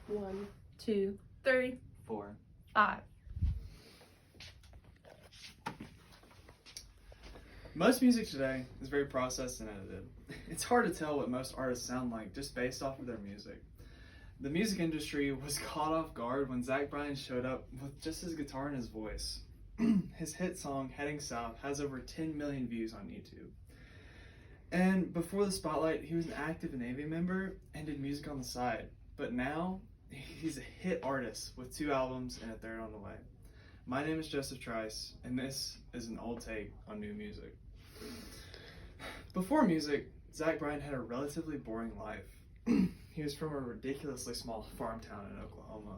1, 2, 3, 4, 5. Most music today is very processed and edited. It's hard to tell what most artists sound like just based off of their music. The music industry was caught off guard when Bryan showed up with just his guitar and his voice. His hit song, Heading South, has over 10 million views on YouTube. And before the spotlight, he was an active Navy member and did music on the side. But now, he's a hit artist with 2 albums and a 3rd on the way. My name is Trice, and this is an old take on new music. Before music, Bryan had a relatively boring life. He was from a ridiculously small farm town in Oklahoma.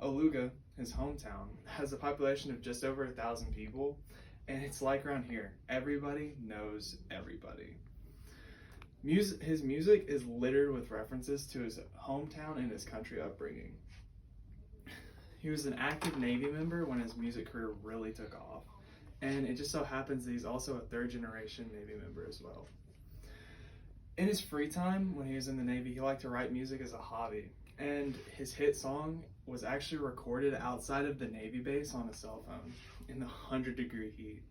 Aluga, his hometown, has a population of just over 1,000 people, and it's like around here. Everybody knows everybody. His music is littered with references to his hometown and his country upbringing. He was an active Navy member when his music career really took off, and it just so happens that he's also a 3rd generation Navy member as well. In his free time, when he was in the Navy, he liked to write music as a hobby, and his hit song was actually recorded outside of the Navy base on a cell phone in the 100-degree heat.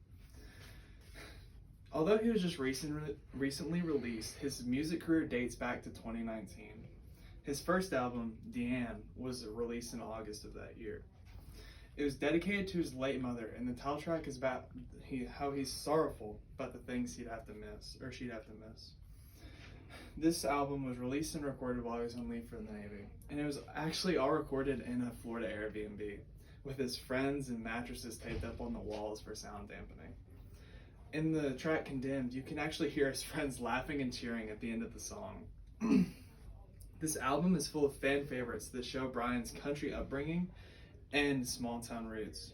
Although he was just recently released, his music career dates back to 2019. His first album, Deanne, was released in August of that year. It was dedicated to his late mother, and the title track is about how he's sorrowful about the things she'd have to miss. This album was released and recorded while he was on leave from the Navy, and it was actually all recorded in a Florida Airbnb, with his friends and mattresses taped up on the walls for sound dampening. In the track Condemned, you can actually hear his friends laughing and cheering at the end of the song. This album is full of fan favorites that show Bryan's country upbringing and small town roots.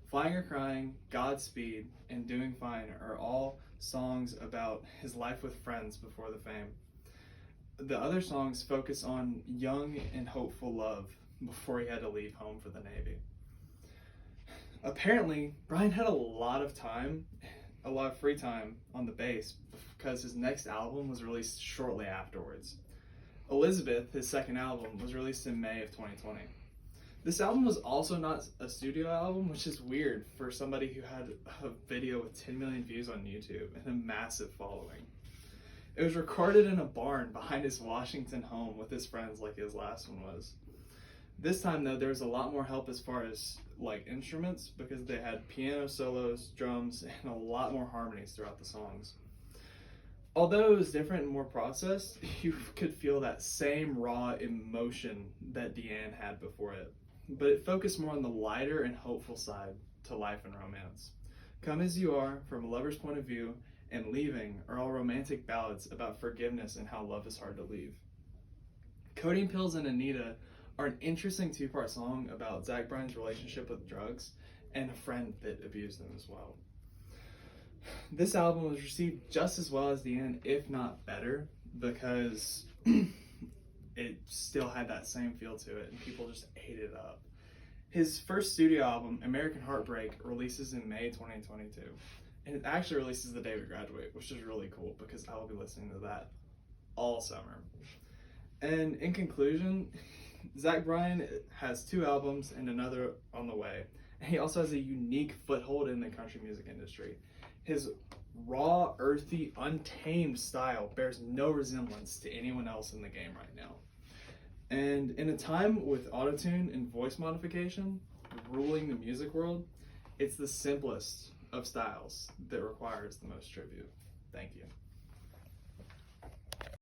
Flying or Crying, Godspeed, and Doing Fine are all songs about his life with friends before the fame. The other songs focus on young and hopeful love before he had to leave home for the Navy. Apparently, Bryan had a lot of free time on the bass because his next album was released shortly afterwards. Elizabeth, his 2nd album, was released in May of 2020. This album was also not a studio album, which is weird for somebody who had a video with 10 million views on YouTube and a massive following. It was recorded in a barn behind his Washington home with his friends like his last one was. This time though, there was a lot more help as far as instruments because they had piano solos, drums, and a lot more harmonies throughout the songs. Although it was different and more processed, you could feel that same raw emotion that Deanne had before it, but it focused more on the lighter and hopeful side to life and romance. Come As You Are, From a Lover's Point of View, and Leaving are all romantic ballads about forgiveness and how love is hard to leave. Codeine Pills and Anita are an interesting 2-part song about Bryan's relationship with drugs and a friend that abused him as well. This album was received just as well as the end, if not better, because it still had that same feel to it and people just ate it up. His first studio album, American Heartbreak, releases in May 2022. And it actually releases the day we graduate, which is really cool because I will be listening to that all summer. And in conclusion, Bryan has 2 albums and another on the way. And he also has a unique foothold in the country music industry. His raw, earthy, untamed style bears no resemblance to anyone else in the game right now. And in a time with autotune and voice modification ruling the music world, it's the simplest of styles that requires the most tribute. Thank you.